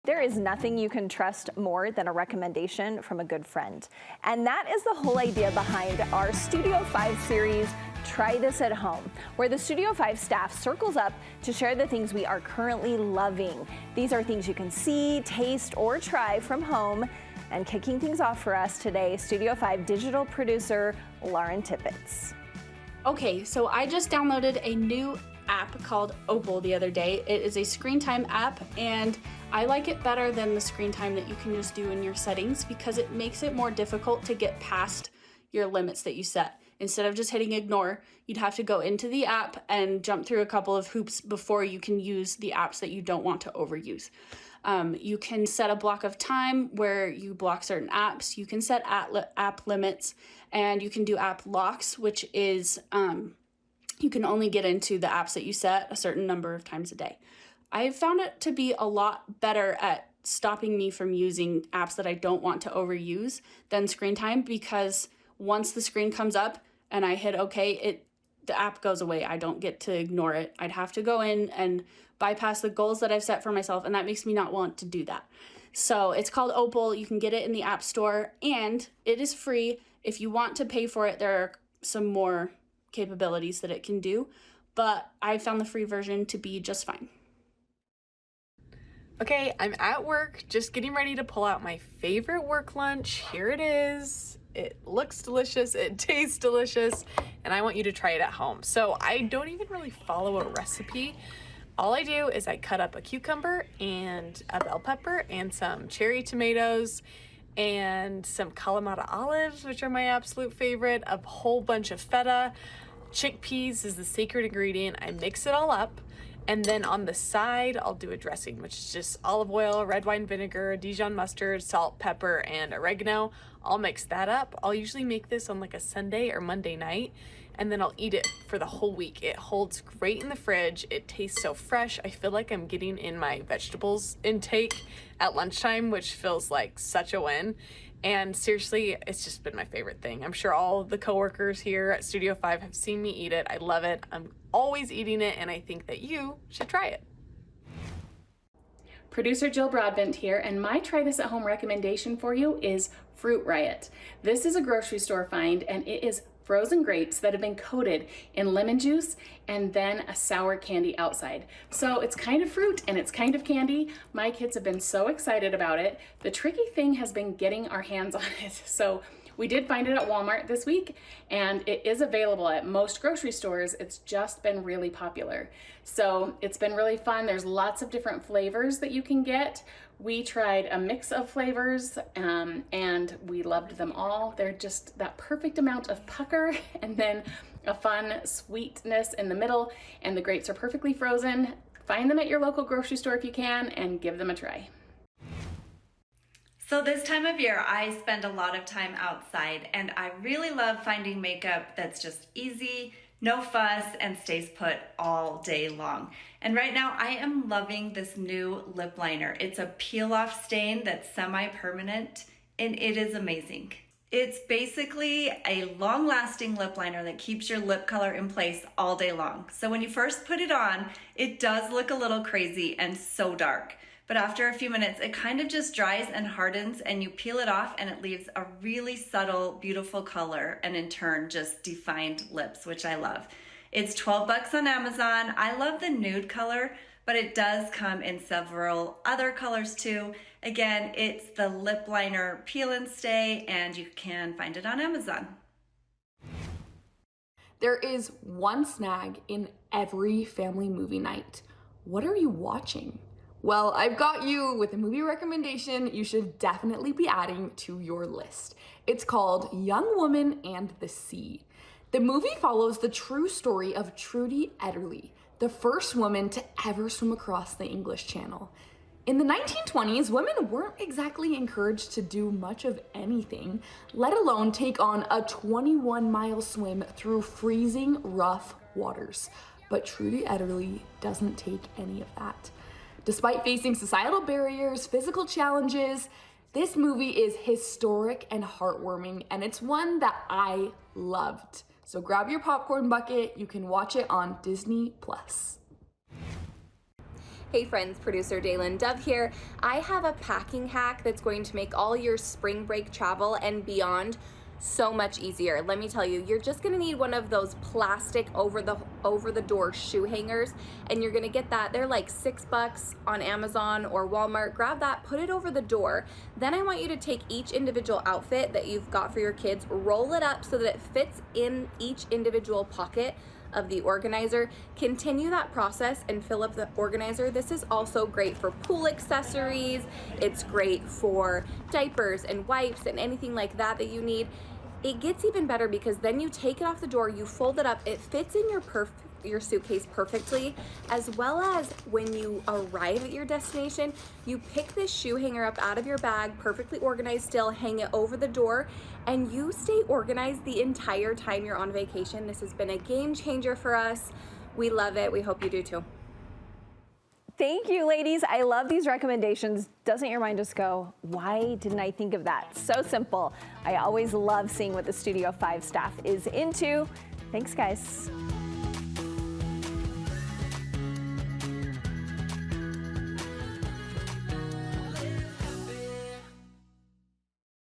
There is nothing you can trust more than a recommendation from a good friend. And that is the whole idea behind our Studio 5 series, Try This at Home, where the Studio 5 staff circles up to share the things we are currently loving. These are things you can see, taste, or try from home. And kicking things off for us today, Studio 5 digital producer Lauren Tippett. Okay, so I just downloaded a new app called Opal the other day. It is a screen time app, and I like it better than the screen time that you can just do in your settings because it makes it more difficult to get past your limits that you set. Instead of just hitting ignore, you'd have to go into the app and jump through a couple of hoops before you can use the apps that you don't want to overuse. You can set a block of time where you block certain apps. You can set app limits, and you can do app locks, which is you can only get into the apps that you set a certain number of times a day. I've found it to be a lot better at stopping me from using apps that I don't want to overuse than screen time, because once the screen comes up and I hit OK, the app goes away. I don't get to ignore it. I'd have to go in and bypass the goals that I've set for myself, and that makes me not want to do that. So it's called Opal. You can get it in the App Store, and it is free. If you want to pay for it, there are some more capabilities that it can do, but I found the free version to be just fine. Okay, I'm at work, just getting ready to pull out my favorite work lunch. Here it is. It looks delicious, it tastes delicious, and I want you to try it at home. So I don't even really follow a recipe. All I do is I cut up a cucumber and a bell pepper and some cherry tomatoes and some Kalamata olives, which are my absolute favorite, a whole bunch of feta. Chickpeas is the secret ingredient. I mix it all up, and then on the side I'll do a dressing, which is just olive oil, red wine vinegar, Dijon mustard, salt, pepper, and oregano. I'll mix that up. I'll usually make this on like a Sunday or Monday night, and then I'll eat it for the whole week. It holds great in the fridge. It tastes so fresh. I feel like I'm getting in my vegetables intake at lunchtime, which feels like such a win. And seriously, it's just been my favorite thing. I'm sure all the coworkers here at Studio 5 have seen me eat it. I love it. I'm always eating it, and I think that you should try it. Producer Jill Broadbent here, and my try this at home recommendation for you is Fruit Riot. This is a grocery store find, and it is frozen grapes that have been coated in lemon juice and then a sour candy outside. So it's kind of fruit and it's kind of candy. My kids have been so excited about it. The tricky thing has been getting our hands on it. So we did find it at Walmart this week, and it is available at most grocery stores. It's just been really popular. So it's been really fun. There's lots of different flavors that you can get. We tried a mix of flavors and we loved them all. They're just that perfect amount of pucker and then a fun sweetness in the middle, and the grapes are perfectly frozen. Find them at your local grocery store if you can and give them a try. So this time of year, I spend a lot of time outside, and I really love finding makeup that's just easy, no fuss, and stays put all day long. And right now I am loving this new lip liner. It's a peel-off stain that's semi-permanent, and it is amazing. It's basically a long-lasting lip liner that keeps your lip color in place all day long. So when you first put it on, it does look a little crazy and so dark. But after a few minutes, it kind of just dries and hardens, and you peel it off and it leaves a really subtle, beautiful color, and in turn just defined lips, which I love. It's 12 bucks on Amazon. I love the nude color, but it does come in several other colors too. Again, it's the lip liner peel and stay, and you can find it on Amazon. There is one snag in every family movie night. What are you watching? Well, I've got you with a movie recommendation you should definitely be adding to your list. It's called Young Woman and the Sea. The movie follows the true story of Trudy Edderly, the first woman to ever swim across the English Channel. In the 1920s, women weren't exactly encouraged to do much of anything, let alone take on a 21-mile swim through freezing, rough waters. But Trudy Edderly doesn't take any of that. Despite facing societal barriers, physical challenges, this movie is historic and heartwarming, and it's one that I loved. So grab your popcorn bucket. You can watch it on Disney+. Hey friends, producer Daylin Dove here. I have a packing hack that's going to make all your spring break travel and beyond so much easier. Let me tell you, you're just gonna need one of those plastic over the door shoe hangers, and you're gonna get that. They're like $6 on Amazon or Walmart. Grab that, put it over the door. Then I want you to take each individual outfit that you've got for your kids, roll it up so that it fits in each individual pocket of the organizer. Continue that process and fill up the organizer. This is also great for pool accessories. It's great for diapers and wipes and anything like that that you need. It gets even better because then you take it off the door, you fold it up, it fits in your suitcase perfectly, as well as when you arrive at your destination, you pick this shoe hanger up out of your bag, perfectly organized still, hang it over the door, and you stay organized the entire time you're on vacation. This has been a game changer for us. We love it. We hope you do too. Thank you, ladies. I love these recommendations. Doesn't your mind just go, why didn't I think of that? So simple. I always love seeing what the Studio 5 staff is into. Thanks, guys.